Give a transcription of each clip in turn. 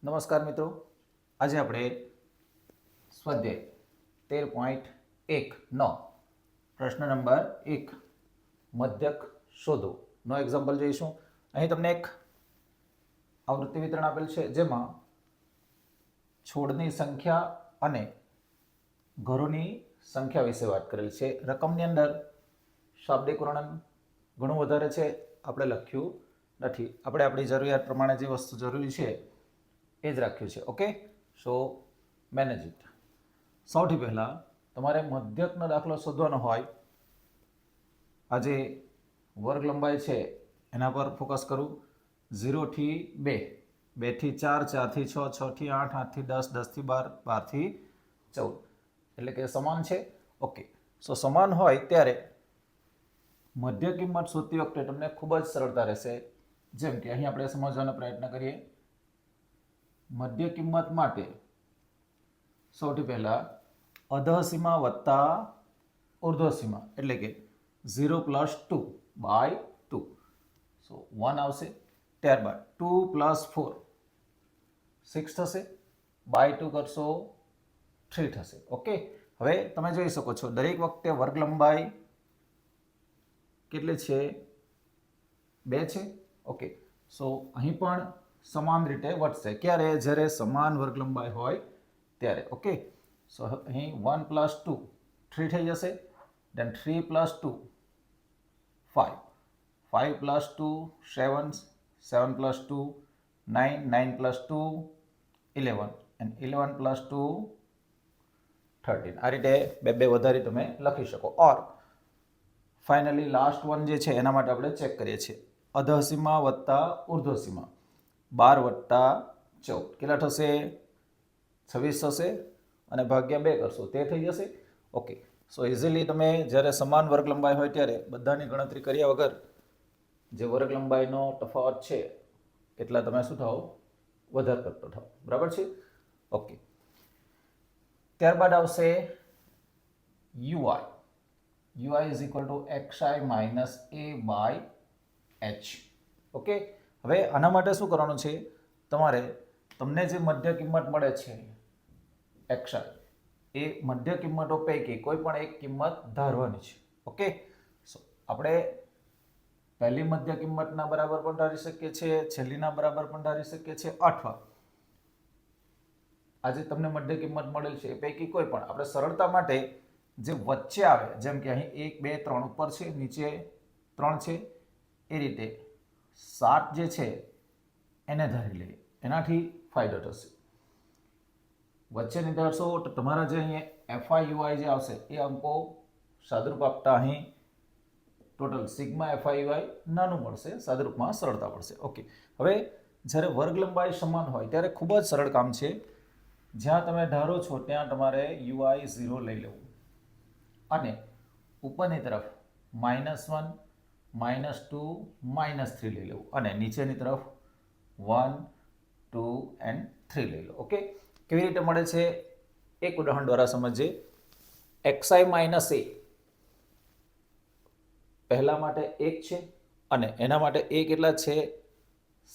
નમસ્કાર મિત્રો, આજે આપણે સ્વાધ્યાય 13.1 પ્રશ્ન નંબર 1 મધ્યક શોધો નો એક્ઝામ્પલ જોઈશું. અહીં તમને એક આવૃત્તિ વિતરણ આપેલ છે જેમાં છોડની સંખ્યા અને ઘરોની સંખ્યા વિશે વાત કરેલ છે. રકમની અંદર શાબ્દિક વર્ણન ઘણું વધારે છે, આપણે લખ્યું નથી. આપણે આપણી જરૂરિયાત પ્રમાણે જે વસ્તુ જરૂરી છે એ જ રાખ્યું છે. Okay, so manage it. સૌથી પહેલાં તમારે મધ્યકનો દાખલો શોધવાનો હોય. આજે વર્ગ લંબાઈ છે એના પર ફોકસ કરું. 0 થી 2, 2 થી 4, 4 થી 6, 6 થી 8, 8 થી 10, 10 થી 12, 12 થી 14, એટલે કે સમાન છે. ઓકે, સો સમાન હોય ત્યારે મધ્ય કિંમત શોધતી વખતે તમને ખૂબ જ સરળતા રહેશે. જેમ કે અહીં આપણે સમજવાનો પ્રયત્ન કરીએ. મધ્ય કિંમત માટે સૌથી પહેલા અધઃસીમા વત્તા ઉર્ધ્વસીમા એટલે કે 0 + 2 / 2, સો 1 આવશે. ત્યારબાદ 2 + 4 6 થશે, બાય 2 કરશો 3 થશે. ઓકે, હવે તમે જોઈ શકો છો દરેક વખતે વર્ગ લંબાઈ કેટલી છે? 2 છે. ઓકે, સો અહીં પણ સમાન રીતે વધશે. ક્યારે? જ્યારે સમાન વર્ગ લંબાઈ હોય ત્યારે. ઓકે, સો અહીં 1 + 2 3 થઈ જશે. દેન 3 + 2 5, 5 + 2 7, 7 + 2 9, 9 + 2 11 and 11 + 2 13. આ રીતે બે વધારી તમે લખી શકો. ઓર ફાઇનલી લાસ્ટ વન જે છે એના માટે આપણે ચેક કરીએ છીએ. અધઃસીમા વત્તા ઉર્ધ્વસીમા 12 + 14 કેટલા થશે? 26 થશે અને ભાગ્યા 2 કરશો તે થઈ જશે. ઓકે, સો ઇઝીલી તમે જ્યારે સમાન વર્ગ લંબાઈ હોય ત્યારે બધાની ગણતરી કર્યા વગર જે વર્ગ લંબાઈનો તફાવત છે એટલા તમે શું થાઓ? વધારે કરતો થાઓ. બરાબર છે? ઓકે, ત્યારબાદ આવશે UI. UI is equal to xi minus a/h. Okay, હવે આના માટે શું કરવાનું છે? તમને જે મધ્ય કિંમત મળે છે xi, એ મધ્ય કિંમતો પૈકી કોઈ પણ એક કિંમત ધારવાની છે. ઓકે, સો આપણે પહેલી મધ્ય કિંમતના બરાબર પણ ધારી શકીએ છીએ, છેલ્લીના બરાબર પણ ધારી શકીએ છીએ, અથવા આજે તમને મધ્ય કિંમત મળેલ છે એ પૈકી કોઈ પણ. આપણે સરળતા માટે જે વચ્ચે આવે, જેમ કે અહીં 1 2 3 ઉપર છે, નીચે 3 છે, એ રીતે 7 જે છે એને ધારી લઈએ, એનાથી ફાયદો થશે. વચ્ચે નિધારશો તો તમારા જે અહીંયા FIUI જે આવશે એ અંકો સાદુરૂપ આપતા અહીં ટોટલ સિગ્મા FIUI નાનું મળશે, સાદુરૂપમાં સરળતા પડશે. ઓકે, હવે જ્યારે વર્ગ લંબાઈ સમાન હોય ત્યારે ખૂબ જ સરળ કામ છે. જ્યાં તમે ધારો છો ત્યાં તમારે UI 0 લઈ લેવું અને ઉપરની તરફ -1, -2, -3 લઈ લેવું અને નીચેની તરફ 1, 2 and 3 લઈ લો. ઓકે, કેવી રીતે મળે છે? એક ઉદાહરણ દ્વારા સમજીએ. xi - a પહેલા માટે 1 છે અને એના માટે a કેટલા છે?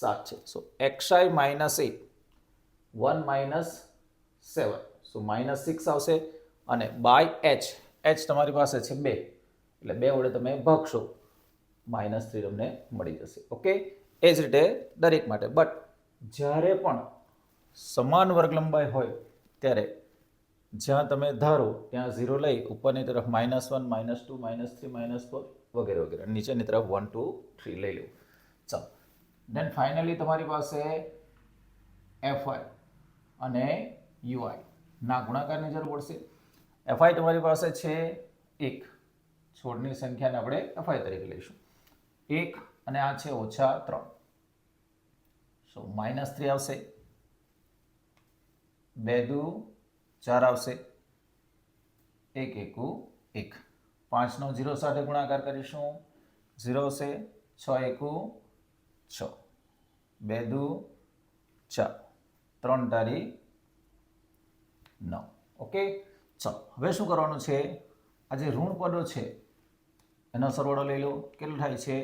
7 છે. સો xi - a 1 - 7, સો -6 આવશે અને બાય h તમારી પાસે છે 2, એટલે 2 વડે તમે ભાગશો, -3 તમને મળી જશે. ઓકે, એ જ રીતે દરેક માટે. બટ જ્યારે પણ સમાન વર્ગ લંબાઈ હોય ત્યારે જ્યાં તમે ધારો ત્યાં 0 લઈ ઉપરની તરફ -1, -2, -3, -4 વગેરે વગેરે, નીચેની તરફ 1, 2, 3 લઈ લેવું. ચાલો, દેન ફાઇનલી તમારી પાસે FI અને UI ના ગુણાકારની જરૂર પડશે. FI તમારી પાસે છે 1, છોડની સંખ્યાને આપણે FI તરીકે લઈશું. 1 અને આ છે -3, સો -3 આવશે. 2 દુ 4 આવશે. 1 એકુ 1. 5 નો 0 સાથે ગુણાકાર કરીશું, 0 આવશે. 6 એકુ 6, 2 દુ 4, 3 તારી 9. ઓકે, ચાલો હવે શું કરવાનું છે? આ જે ઋણ પદો છે એનો સરવાળો લઈ લો. કેટલો થાય છે?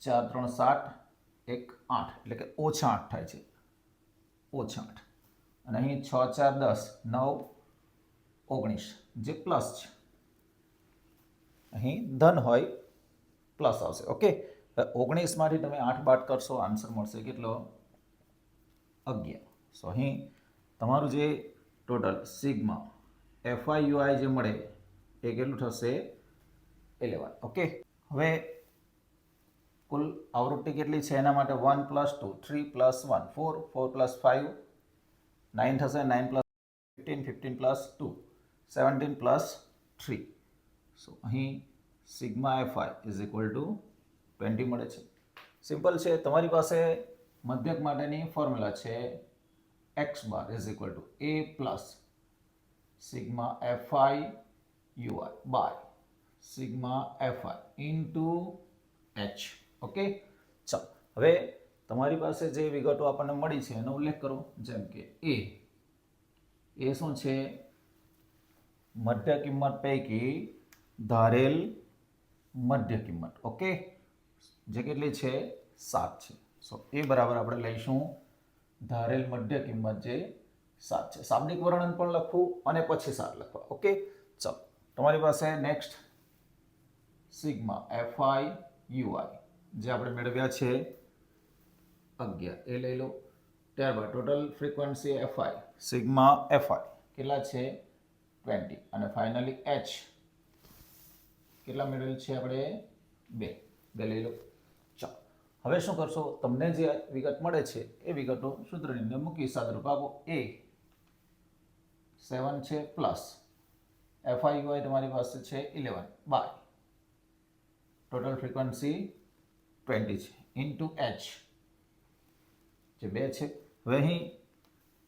4 3 7, 1 8, એટલે કે -8 થાય છે. ઓછા 8 અને અહીં 6 4 10 9 19 જે પ્લસ છે, અહીં ધન હોય પ્લસ આવશે. ઓકે, 19માંથી તમે 8 બાદ કરશો, આન્સર મળશે કેટલો? 11. સો અહીં તમારું જે ટોટલ સિગ્મા FIUI જે મળે એ કેટલું થશે? 11. ઓકે, હવે કુલ આવૃત્તિ કેટલી છે એના માટે 1 + 2 3 + 1 4 4 + 5 9 થશે, 9 + 15 15 + 2 17 + 3. સો અહીં સિગ્મા FI = 20 મળે છે. સિમ્પલ છે. તમારી પાસે મધ્યક માટેની ફોર્મ્યુલા છે x bar = a plus sigma FIUI by sigma FI into h. Okay, ચાલો હવે તમારી પાસે જે વિગતો આપણને મળી છે એનો ઉલ્લેખ કરો. જેમ કે એ શું છે? મધ્ય કિંમત પૈકી ધારેલ મધ્ય કિંમત. ઓકે, જે કેટલી છે? 7 છે. સો એ બરાબર આપણે લઈશું ધારેલ મધ્ય કિંમત જે 7 છે. શાબ્દિક વર્ણન પણ લખવું અને પછી 7 લખવા. ઓકે, ચાલો તમારી પાસે નેક્સ્ટ સિગ્મા FIUI જે આપણે મેળવ્યા છે 11 એ લઈ લો. ત્યારબાદ total frequency FI sigma FI કેટલા છે? 20 અને ફાઇનલી h કેટલા મેળવેલ છે આપણે? 2 લઈ લો. ચાલો હવે શું કરશો? તમને જે વિગત મળે છે એ વિગતો સૂત્રની અંદર મૂકી સાદરૂપ આપો. a 7 છે પ્લસ FIUI તમારી પાસે છે 11 બાય ટોટલ ફ્રીક્વન્સી 20 છે ઇન્ટુ h જે 2 છે. હવે અહીં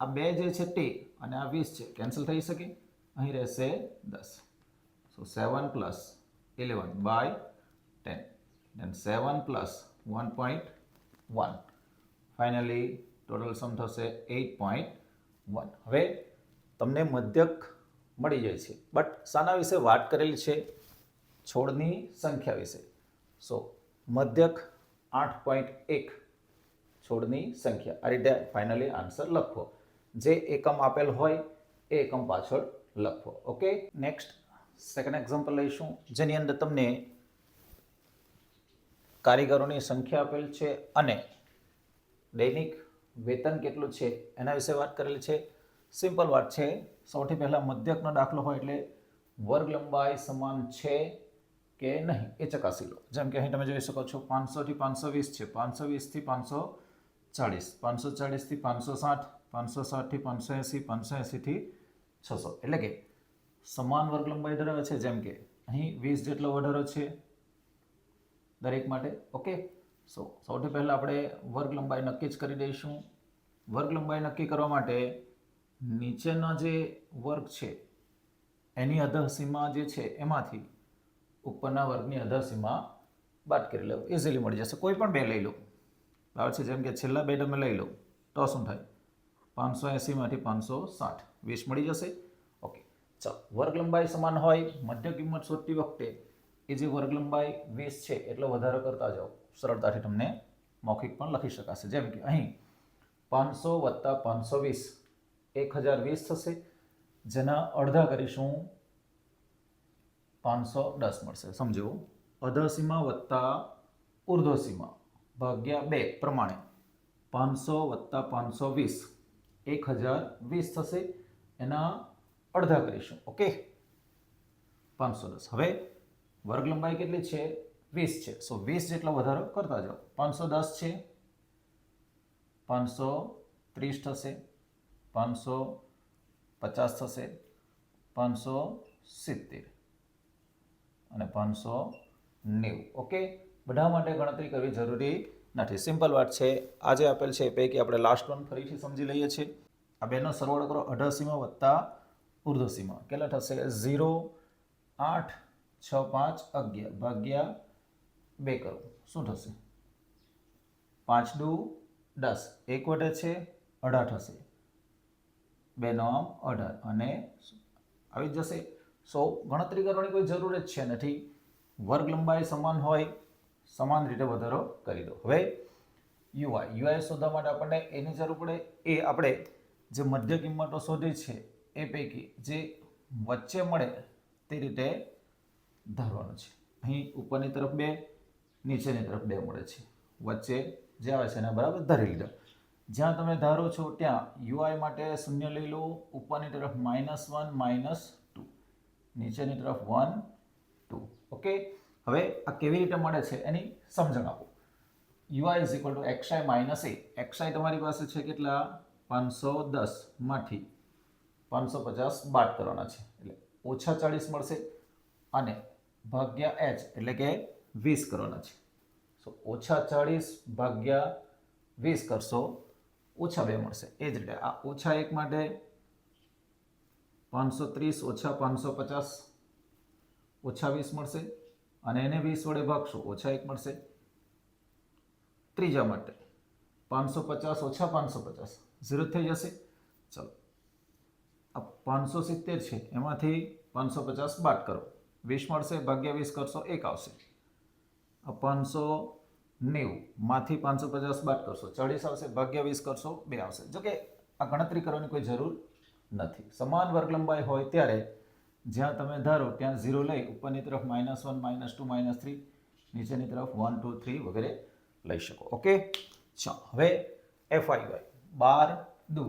આ 2 જે છે t અને આ 20 છે કેન્સલ થઈ શકે, અહીં રહેશે 10. સો 7 + 11 બાય 10 then 7 + 1.1 ફાઇનલી ટોટલ સમ થશે 8.1. હવે તમને મધ્યક મળી જાય છે, બટ શાના વિશે વાત કરેલી છે? છોડની સંખ્યા વિશે. સો મધ્યક 8.1 છોડની સંખ્યા. આ રીતે ફાઇનલી આન્સર લખવો. જે એકમ આપેલ હોય એ એકમ પાછળ લખવો. ઓકે, નેક્સ્ટ સેકન્ડ એક્ઝામ્પલ લઈશું જેની અંદર તમને કારીગરોની સંખ્યા આપેલ છે અને દૈનિક વેતન કેટલું છે એના વિશે વાત કરેલી છે. સિમ્પલ વાત છે. સૌથી પહેલા મધ્યકનો દાખલો હોય એટલે વર્ગ લંબાઈ સમાન છે કે નહીં એ ચકાસી લો. જેમ કે અહીં તમે જોઈ શકો છો 500 થી 520 છે, 520 થી 540, 540 થી 560, 560 થી 580, 580 થી 600. એટલે કે સમાન વર્ગ લંબાઈ ધરાવે છે. જેમ કે અહીં 20 જેટલો વધારો છે દરેક માટે. ઓકે, સો સૌથી પહેલાં આપણે વર્ગ લંબાઈ નક્કી જ કરી દઈશું. વર્ગ લંબાઈ નક્કી કરવા માટે નીચેના જે વર્ગ છે એની અધઃસીમા જે છે એમાંથી ઉપરના વર્ગની અધઃસીમા બાદ કરી લો. ઇઝીલી મળી જશે. કોઈ પણ 2 લઈ લો બરાબર છે. જેમ કે છેલ્લા 2 તમે લઈ લો તો શું થાય? 580 માંથી 560 20 મળી જશે. ઓકે, ચાલો વર્ગ લંબાઈ સમાન હોય મધ્ય કિંમત શોધતી વખતે એ જે વર્ગ લંબાઈ 20 છે એટલો વધારો કરતા જાઓ. સરળતાથી તમને મૌખિક પણ લખી શકાશે. જેમ કે અહીં 500 + 520 1020 થશે, જેના અડધા કરીશું 510 મળશે. સમજો અધઃસીમા વત્તા ઉર્ધ્વસીમા ભાગ્યા 2 પ્રમાણે 500 + 520 1020 થશે, એના અડધા કરીશું. ઓકે, 510. હવે વર્ગ લંબાઈ કેટલી છે? 20 છે. સો 20 જેટલો વધારો કરતા જાઓ. 510 છે, 530 થશે, 550 થશે, 570 અને 590. ઓકે, બધા માટે ગણતરી કરવી જરૂરી નથી. સિમ્પલ વાત છે. આ જે આપેલ છે એ પૈકી આપણે લાસ્ટ વન ફરીથી સમજી લઈએ છીએ. આ બેનો સરવાળો કરો. અધઃસીમા વત્તા ઉર્ધ્વસીમા કેટલા થશે? 0 8 6 5 11 ભાગ્યા 2 કરો. શું થશે? 5 દુ 10, 1 વધે છે 18 થશે, 2 9 18 અને આવી જશે. સો ગણતરી કરવાની કોઈ જરૂર જ છે નથી. વર્ગ લંબાઈ સમાન હોય સમાન રીતે વધારો કરી દો. હવે યુઆઈ શોધવા માટે આપણને એની જરૂર પડે. એ આપણે જે મધ્ય કિંમતો શોધી છે એ પૈકી જે વચ્ચે મળે તે રીતે ધારવાનું છે. અહીં ઉપરની તરફ 2, નીચેની તરફ 2 મળે છે. વચ્ચે જે આવે છે એના બરાબર ધારી લીધા. જ્યાં તમે ધારો છો ત્યાં યુઆઈ માટે 0 લઈ લો, ઉપરની તરફ -1 -2, નીચેની તરફ 1 2. ઓકે, હવે આ કેવી રીતે મળે છે એની સમજણ આપો. UI is equal to xi minus a. xi તમારી પાસે છે કેટલા? 510 માંથી 550 બાદ કરવાના છે એટલે ઓછા 40 મળશે અને ભાગ્યા h એટલે કે 20 કરવાના છે. સો ઓછા 40 ભાગ્યા 20 કરશો ઓછા 2 મળશે. એ જ રીતે આ ઓછા 1 માટે 530 ઓછા 550 ઓછા 20 મળશે અને એને 20 વડે ભાગશો ઓછા 1 મળશે. ત્રીજા માટે 550 ઓછા 550 0 થઈ જશે. ચલો આ 570 છે એમાંથી 550 બાદ કરો 20 મળશે, ભાગ્યા 20 કરશો 1 આવશે. આ 590 માંથી 550 બાદ કરશો 40 આવશે, ભાગ્યા 20 કરશો 2 આવશે. જો કે આ ગણતરી કરવાની કોઈ જરૂર નથી. સમાન વર્ગ લંબાઈ હોય ત્યારે જ્યાં તમે ધારો ત્યાં 0 લઈ ઉપરની તરફ -1 -2 -3, નીચેની તરફ 1 2 3 વગેરે લઈ શકો. ઓકે, ચાલો હવે FIY 12 દુ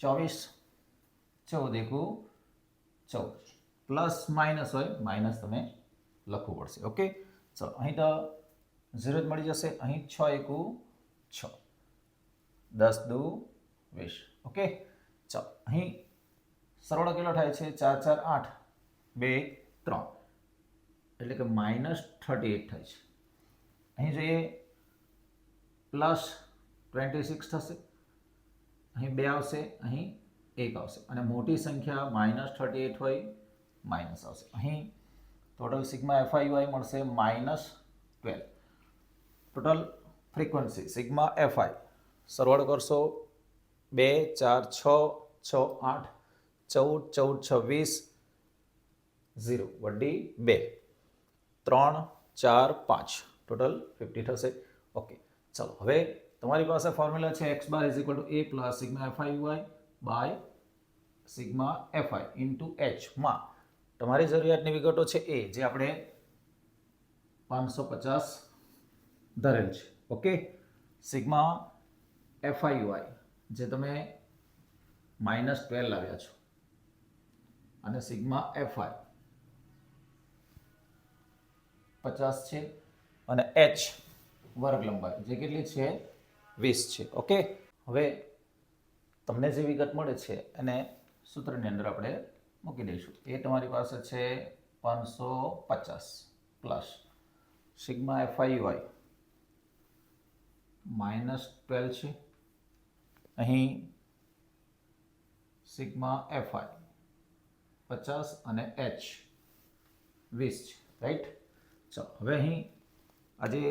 24 14 એકુ 14 પ્લસ માઇનસ હોય માઇનસ તમે લખવું પડશે. ઓકે, ચલો અહીં તો 0 જ મળી જશે. અહીં 6 એકુ 6, 10 દુ 20. ઓકે, ચાલો અહીં સરવાળો કેટલો થાય છે? 4 4 8 2 3 એટલે કે -38 થાય છે. અહીં જોઈએ પ્લસ 26 થશે, અહીં 2 આવશે, અહીં 1 આવશે અને મોટી સંખ્યા -38 હોય માઇનસ આવશે. અહીં ટોટલ સિગ્મા FIY મળશે -12. ટોટલ ફ્રીક્વન્સી સિગ્મા FI સરવાળો કરશો 2 4 6 6 8 14 14 26 0 વડી 2 3 4 5 ટોટલ 50 થશે. ઓકે, ચાલો હવે તમારી પાસે ફોર્મ્યુલા છે x bar is equal to a plus sigma FIY by sigma FI into h માં તમારી જરૂરિયાતની વિગતો છે એ જે આપણે 550 ધરેલ છે. ઓકે, સિગ્મા FIY જે તમે -12 લાવ્યા છો અને સિગ્મા FI 50 છે અને h વર્ગ લંબાઈ જે કેટલી છે? 20 છે. ઓકે, હવે તમને જે વિગત મળે છે એને સૂત્રની અંદર આપણે મૂકી દઈશું. એ તમારી પાસે છે 550 પ્લસ સિગ્મા FIY -12 છે, અહીં સિગ્મા FI 50 અને h 20 છે. રાઈટ, ચાલો હવે અહીં આ જે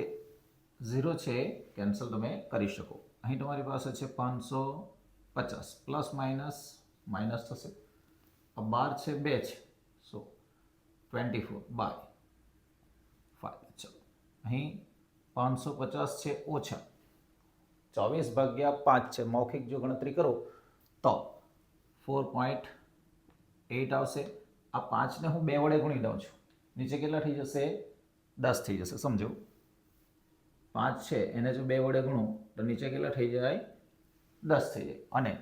0 છે કેન્સલ તમે કરી શકો. અહીં તમારી પાસે છે 550 પ્લસ માઇનસ થશે. આ 12 છે 2 છે, સો 24 બાય 5. ચલો અહીં 550 છે ઓછા 24 ભાગ્યા 5 છે. મૌખિક જો ગણતરી કરો તો 4.8 આવશે. આ 5ને હું 2 વડે ગુણી દઉં છું, નીચે કેટલા થઈ જશે? 10 થઈ જશે. સમજો 5 છે એને જો 2 વડે ગુણું તો નીચે કેટલા થઈ જાય? 10 થઈ જાય. અને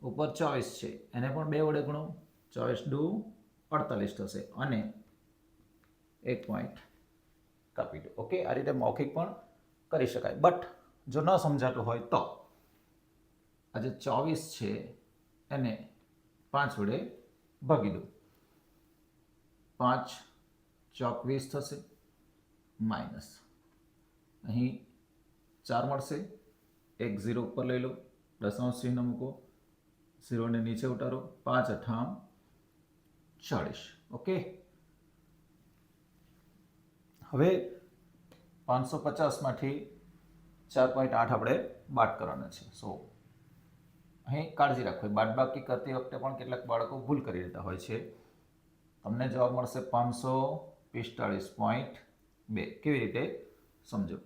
ઉપર 24 છે એને પણ 2 વડે ગુણો, 24 દુ 48 થશે અને 1 પોઈન્ટ કાપી દો. ઓકે, આ રીતે મૌખિક પણ કરી શકાય. બટ જો ન સમજાતું હોય તો આ જે 24 છે એને 5 વડે ભાગી દો. 5 ચોક 20 થશે માઇનસ અહીં 4 મળશે, 1 0 ઉપર લઈ લો, દશાંશ ચિહ્ન મૂકો, 0 ને નીચે ઉતારો, 5 અઠામ 40. ઓકે, હવે 550 માંથી 4.8 આપણે બાદ કરવાના છે. સો અહીં કાળજી રાખો, બાદબાકી કરતી વખતે પણ કેટલાક બાળકો ભૂલ કરી દેતા હોય છે. તમને જવાબ મળશે 545.2. કેવી રીતે? સમજો.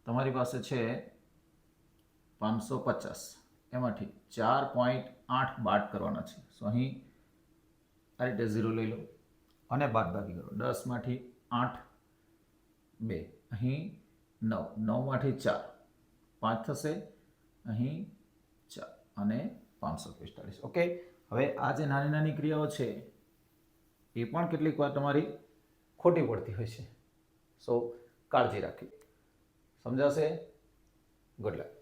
તમારી પાસે છે 550, એમાંથી 4.8 બાદ કરવાના છે. સો અહીં આ રીતે 0 લઈ લો અને બાદબાકી કરો. 10 માંથી 8, 2, અહીં 9, 9 માંથી 4, 5 થશે, અહીં 4 અને 545. ઓકે, હવે આ જે નાની નાની ક્રિયાઓ છે એ પણ કેટલીક વાર તમારી ખોટી પડતી હોય છે. સો કાળજી રાખી. સમજાશે? Good luck.